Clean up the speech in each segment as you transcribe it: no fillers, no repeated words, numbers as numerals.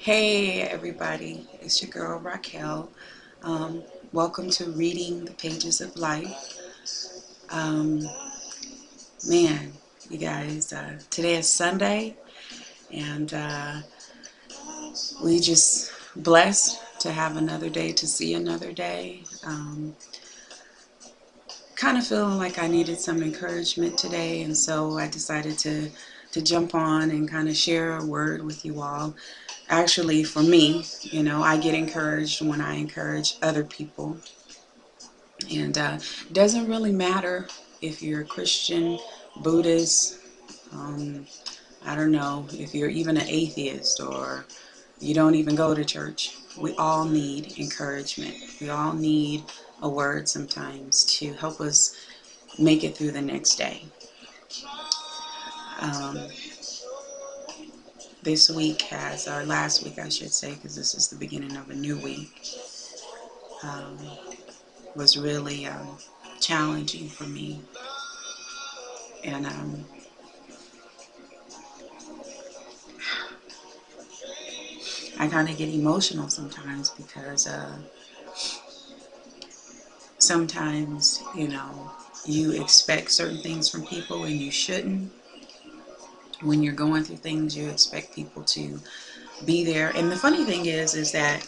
Hey everybody, it's your girl Raquel. Welcome to Reading the Pages of Life. Um, Man, you guys, today is Sunday, and we just blessed to have another day, to see another day. Kind of feeling like I needed some encouragement today, and so I decided to jump on and kind of share a word with you all. Actually, for me, I get encouraged when I encourage other people. And it doesn't really matter if you're a Christian, Buddhist, um, I don't know, if you're even an atheist or you don't even go to church. We all need encouragement. We all need a word sometimes to help us make it through the next day. Um, this week has, or last week I should say, because this is the beginning of a new week, um, was really challenging for me. And I kind of get emotional sometimes because sometimes, you expect certain things from people and you shouldn't. When you're going through things, you expect people to be there. And the funny thing is that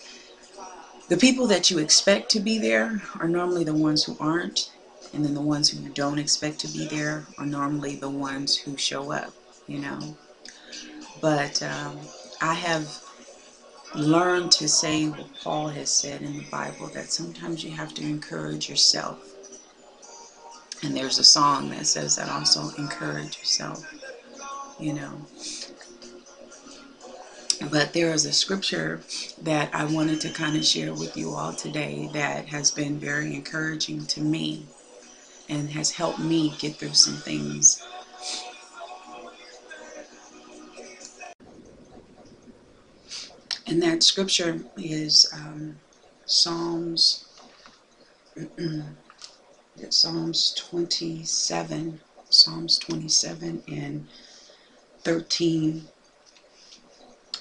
the people that you expect to be there are normally the ones who aren't. And then the ones who you don't expect to be there are normally the ones who show up, you know. But I have learned to say what Paul has said in the Bible, that sometimes you have to encourage yourself. And there's a song that says that also, encourage yourself, you know. But there is a scripture that I wanted to kind of share with you all today that has been very encouraging to me and has helped me get through some things. And that scripture is Psalms, Psalms 27, Psalms 27 and 13,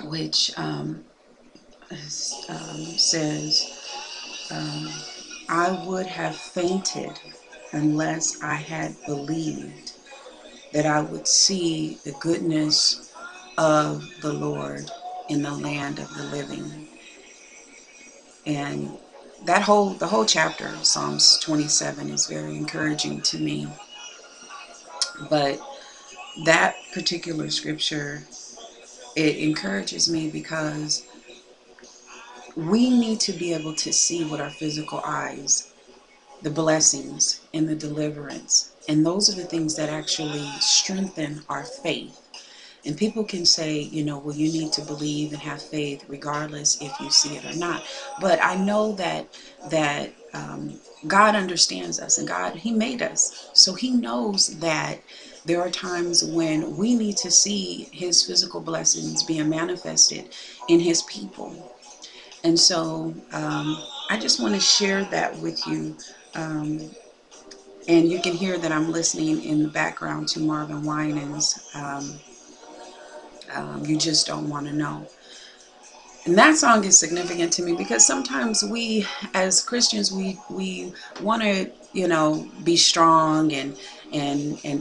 which says, um, I would have fainted unless I had believed that I would see the goodness of the Lord in the land of the living. And the whole chapter of Psalms 27 is very encouraging to me. But that particular scripture, it encourages me because we need to be able to see with our physical eyes the blessings and the deliverance. And those are the things that actually strengthen our faith. And people can say, well, you need to believe and have faith regardless if you see it or not. But I know that God understands us, and God, He made us. So He knows that there are times when we need to see His physical blessings being manifested in His people. And so I just want to share that with you. Um, and you can hear that I'm listening in the background to Marvin Winans. You just don't want to know. And that song is significant to me because sometimes we, as Christians, we want to, be strong and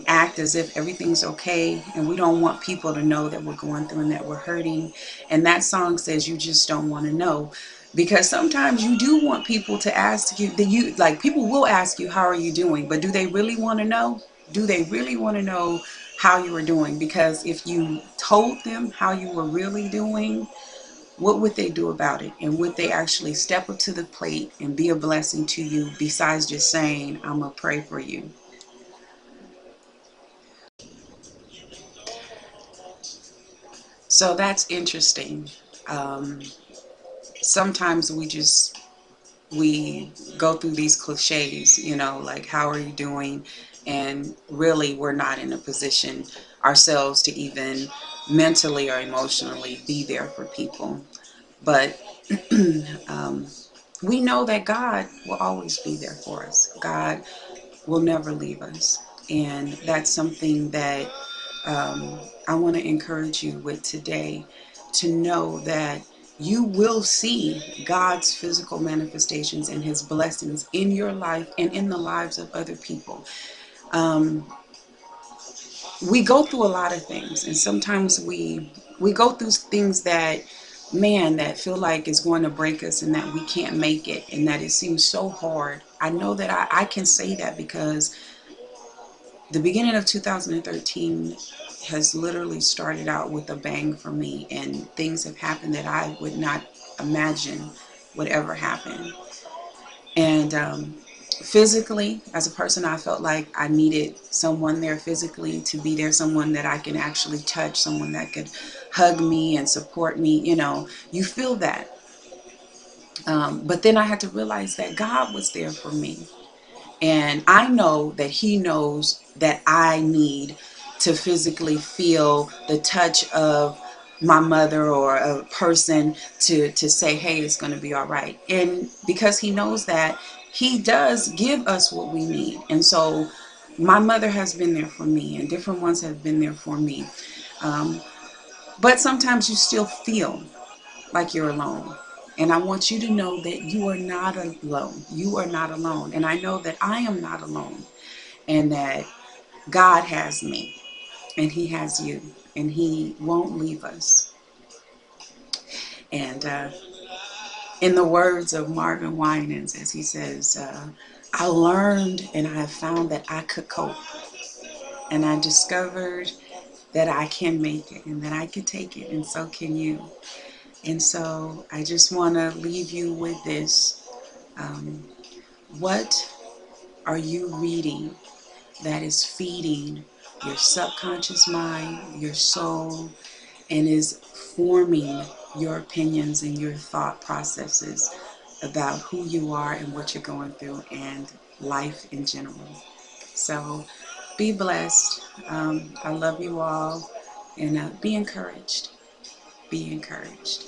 act as if everything's okay, and we don't want people to know that we're going through and that we're hurting. And that song says you just don't want to know, because sometimes you do want people to ask you that you like. People will ask you, how are you doing? But do they really want to know? Do they really want to know how you are doing? Because if you told them how you were really doing, what would they do about it? And would they actually step up to the plate and be a blessing to you, besides just saying, I'm going to pray for you? So that's interesting. Um, Sometimes we go through these cliches, like, how are you doing? And really, we're not in a position ourselves to even mentally or emotionally be there for people. But um, we know that God will always be there for us. God will never leave us. And that's something that I want to encourage you with today, to know that you will see God's physical manifestations and his blessings in your life and in the lives of other people. Um, we go through a lot of things, and sometimes we go through things that, man, that feel like it's going to break us and that we can't make it and that it seems so hard. I know that I can say that because the beginning of 2013 has literally started out with a bang for me, and things have happened that I would not imagine would ever happen. And physically, as a person, I felt like I needed someone there physically to be there, someone that I can actually touch, someone that could hug me and support me. You know, you feel that. But then I had to realize that God was there for me. And I know that he knows that I need to physically feel the touch of my mother or a person to say, hey, it's going to be all right. And because he knows that, he does give us what we need. And so my mother has been there for me, and different ones have been there for me. Um, but sometimes you still feel like you're alone. And I want you to know that you are not alone. You are not alone. And I know that I am not alone, and that God has me and he has you, and he won't leave us. And in the words of Marvin Winans, as he says, I learned and I have found that I could cope. And I discovered that I can make it and that I can take it, and so can you. And so I just want to leave you with this. Um, what are you reading that is feeding your subconscious mind, your soul, and is forming your opinions and your thought processes about who you are and what you're going through and life in general? So be blessed. I love you all, and be encouraged. Be encouraged.